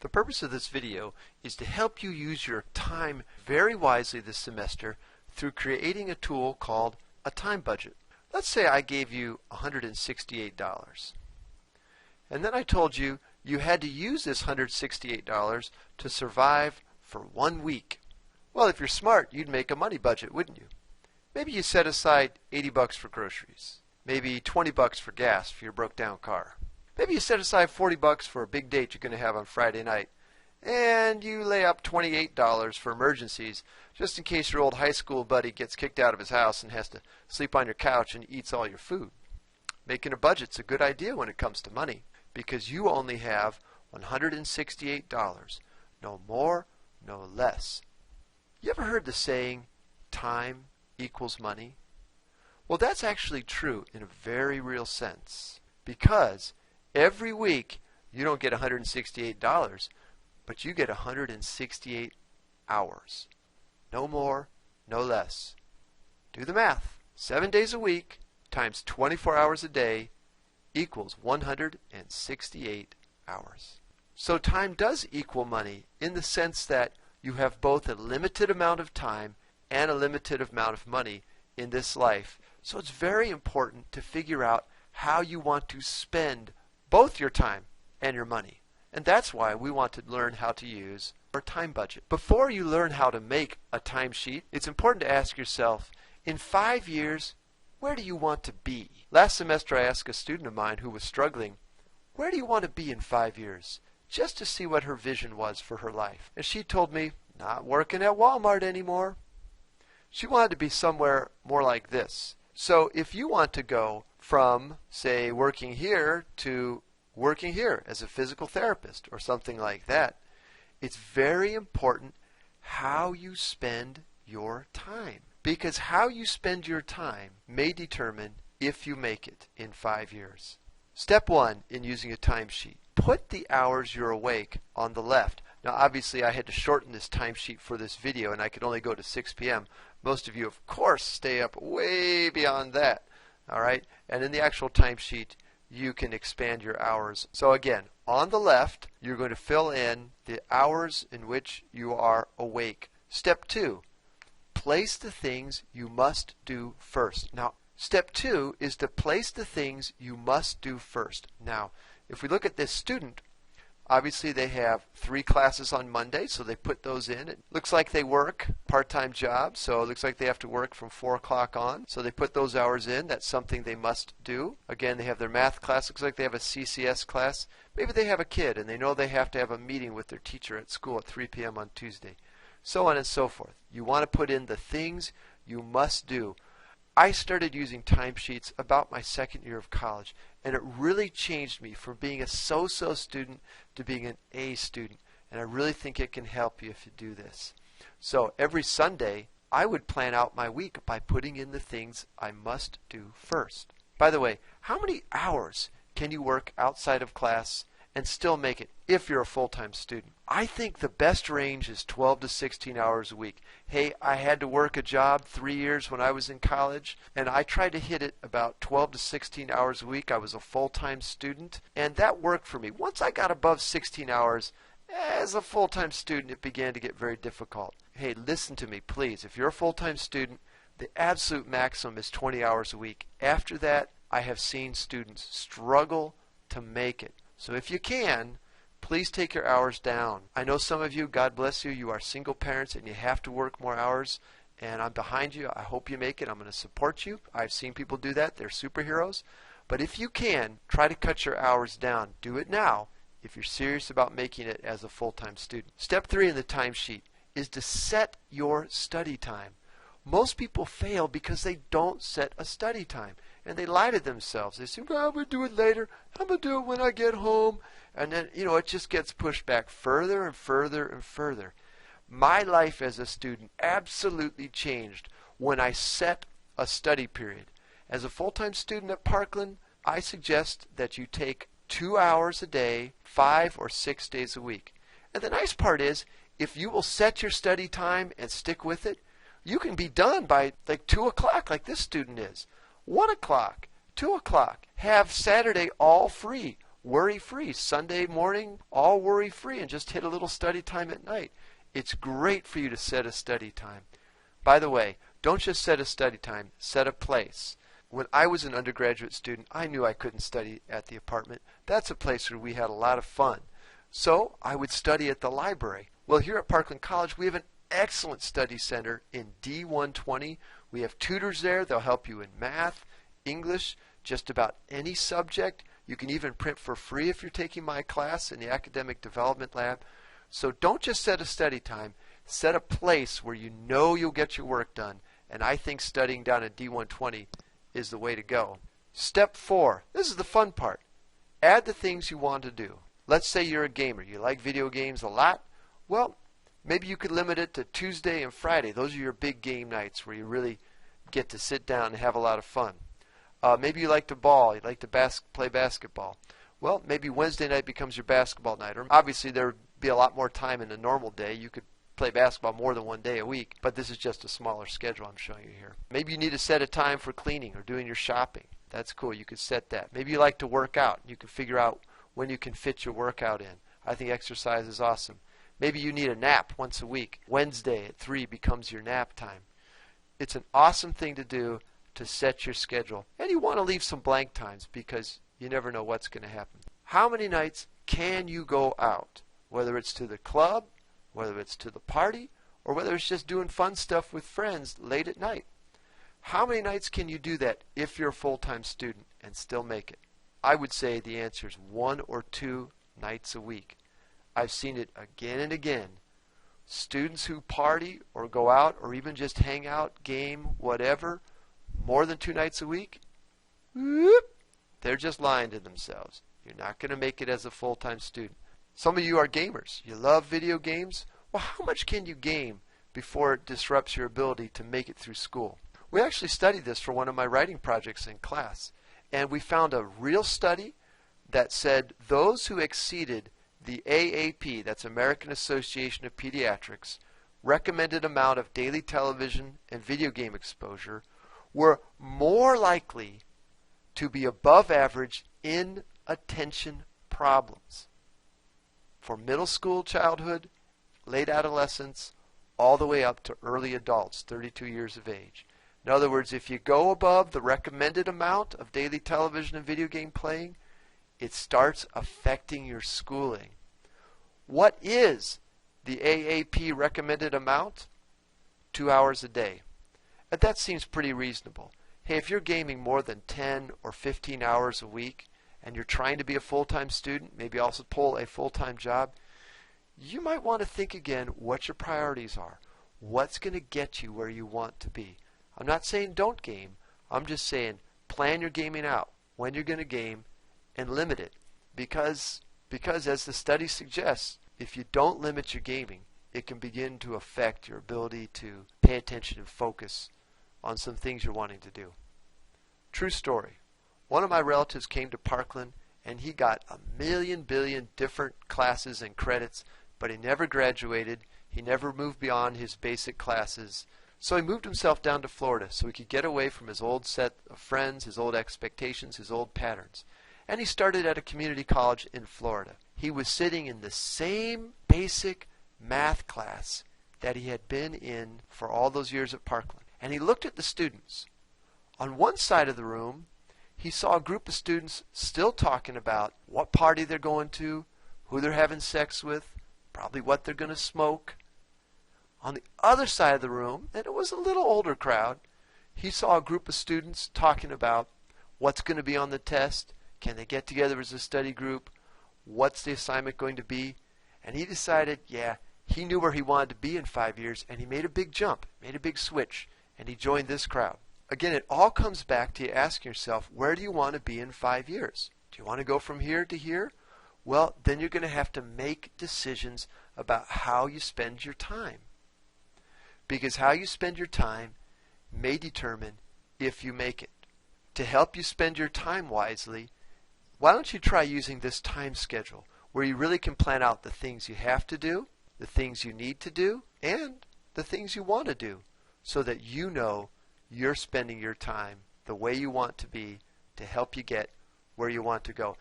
The purpose of this video is to help you use your time very wisely this semester through creating a tool called a time budget. Let's say I gave you $168 and then I told you you had to use this $168 to survive for 1 week. Well, if you're smart, you'd make a money budget, wouldn't you? Maybe you set aside $80 for groceries, maybe $20 for gas for your broke down car. Maybe you set aside $40 for a big date you're going to have on Friday night, and you lay up $28 for emergencies just in case your old high school buddy gets kicked out of his house and has to sleep on your couch and eats all your food. Making a budget's a good idea when it comes to money because you only have $168, no more, no less. You ever heard the saying, time equals money? Well, that's actually true in a very real sense because every week you don't get $168, but you get 168 hours. No more, no less. Do the math. 7 days a week times 24 hours a day equals 168 hours. So time does equal money in the sense that you have both a limited amount of time and a limited amount of money in this life. So it's very important to figure out how you want to spend both your time and your money. And that's why we want to learn how to use our time budget. Before you learn how to make a timesheet, it's important to ask yourself, in 5 years, where do you want to be? Last semester I asked a student of mine who was struggling, where do you want to be in 5 years? Just to see what her vision was for her life. And she told me, not working at Walmart anymore. She wanted to be somewhere more like this. So if you want to go from, say, working here to working here as a physical therapist or something like that, it's very important how you spend your time. Because how you spend your time may determine if you make it in 5 years. Step 1 in using a timesheet. Put the hours you're awake on the left. Now obviously I had to shorten this timesheet for this video and I could only go to 6 p.m. Most of you of course stay up way beyond that. Alright? And in the actual timesheet you can expand your hours. So again, on the left you're going to fill in the hours in which you are awake. Step 2. Place the things you must do first. Now step 2 is to place the things you must do first. Now if we look at this student, obviously they have 3 classes on Monday, so they put those in. It looks like they work part-time job, so it looks like they have to work from 4 o'clock on. So they put those hours in. That's something they must do. Again, they have their math class. Looks like they have a CCS class. Maybe they have a kid and they know they have to have a meeting with their teacher at school at 3 p.m. on Tuesday. So on and so forth. You want to put in the things you must do. I started using timesheets about my 2nd year of college, and it really changed me from being a so-so student to being an A student. And I really think it can help you if you do this. So every Sunday, I would plan out my week by putting in the things I must do first. By the way, how many hours can you work outside of class and still make it if you're a full-time student? I think the best range is 12 to 16 hours a week. Hey, I had to work a job 3 years when I was in college, and I tried to hit it about 12 to 16 hours a week. I was a full-time student, and that worked for me. Once I got above 16 hours, as a full-time student, it began to get very difficult. Hey, listen to me, please. If you're a full-time student, the absolute maximum is 20 hours a week. After that, I have seen students struggle to make it. So if you can, please take your hours down. I know some of you, God bless you, you are single parents and you have to work more hours, and I'm behind you. I hope you make it. I'm going to support you. I've seen people do that. They're superheroes. But if you can, try to cut your hours down. Do it now if you're serious about making it as a full-time student. Step 3 in the timesheet is to set your study time. Most people fail because they don't set a study time. And they lie to themselves. They say, well, I'm going to do it later. I'm going to do it when I get home. And then, it just gets pushed back further and further and further. My life as a student absolutely changed when I set a study period. As a full-time student at Parkland, I suggest that you take 2 hours a day, 5 or 6 days a week. And the nice part is, if you will set your study time and stick with it, you can be done by like 2 o'clock like this student is. 1 o'clock, 2 o'clock. Have Saturday all free. worry-free. Sunday morning, all worry-free, and just hit a little study time at night. It's great for you to set a study time. By the way, don't just set a study time, set a place. When I was an undergraduate student, I knew I couldn't study at the apartment. That's a place where we had a lot of fun. So I would study at the library. Well, here at Parkland College, we have an excellent study center in D120. We have tutors there. They'll help you in math, English, just about any subject. You can even print for free if you're taking my class in the Academic Development Lab. So don't just set a study time. Set a place where you know you'll get your work done. And I think studying down at D120 is the way to go. Step 4. This is the fun part. Add the things you want to do. Let's say you're a gamer. You like video games a lot. Well, maybe you could limit it to Tuesday and Friday. Those are your big game nights where you really get to sit down and have a lot of fun. Maybe you like to ball. You like to play basketball. Well, maybe Wednesday night becomes your basketball night. Or obviously there would be a lot more time in a normal day. You could play basketball more than one day a week, but this is just a smaller schedule I'm showing you here. Maybe you need to set a time for cleaning or doing your shopping. That's cool. You could set that. Maybe you like to work out. You can figure out when you can fit your workout in. I think exercise is awesome. Maybe you need a nap once a week. Wednesday at 3 becomes your nap time. It's an awesome thing to do to set your schedule. And you want to leave some blank times because you never know what's going to happen. How many nights can you go out? Whether it's to the club, whether it's to the party, or whether it's just doing fun stuff with friends late at night. How many nights can you do that if you're a full-time student and still make it? I would say the answer is 1 or 2 nights a week. I've seen it again and again. Students who party or go out or even just hang out, game, whatever, more than 2 nights a week, whoop, they're just lying to themselves. You're not going to make it as a full-time student. Some of you are gamers. You love video games. Well, how much can you game before it disrupts your ability to make it through school? We actually studied this for one of my writing projects in class. And we found a real study that said those who exceeded the AAP, that's American Association of Pediatrics, recommended amount of daily television and video game exposure were more likely to be above average in attention problems. For middle school childhood, late adolescence, all the way up to early adults, 32 years of age. In other words, if you go above the recommended amount of daily television and video game playing, it starts affecting your schooling. What is the AAP recommended amount? 2 hours a day. And that seems pretty reasonable. Hey, if you're gaming more than 10 or 15 hours a week, and you're trying to be a full-time student, maybe also pull a full-time job, you might want to think again what your priorities are. What's going to get you where you want to be? I'm not saying don't game. I'm just saying plan your gaming out, when you're going to game, and limit it. Because as the study suggests, if you don't limit your gaming, it can begin to affect your ability to pay attention and focus on some things you're wanting to do. True story. One of my relatives came to Parkland and he got 1 billion different classes and credits, but he never graduated. He never moved beyond his basic classes. So he moved himself down to Florida so he could get away from his old set of friends, his old expectations, his old patterns. And he started at a community college in Florida. He was sitting in the same basic math class that he had been in for all those years at Parkland. And he looked at the students. On one side of the room, he saw a group of students still talking about what party they're going to, who they're having sex with, probably what they're going to smoke. On the other side of the room, and it was a little older crowd, he saw a group of students talking about what's going to be on the test, can they get together as a study group, what's the assignment going to be, and he decided, yeah, he knew where he wanted to be in 5 years, and he made a big jump, made a big switch, and he joined this crowd. Again, it all comes back to you asking yourself, where do you want to be in 5 years? Do you want to go from here to here? Well, then you're going to have to make decisions about how you spend your time. Because how you spend your time may determine if you make it. To help you spend your time wisely, why don't you try using this time schedule where you really can plan out the things you have to do, the things you need to do, and the things you want to do so that you know you're spending your time the way you want to be to help you get where you want to go.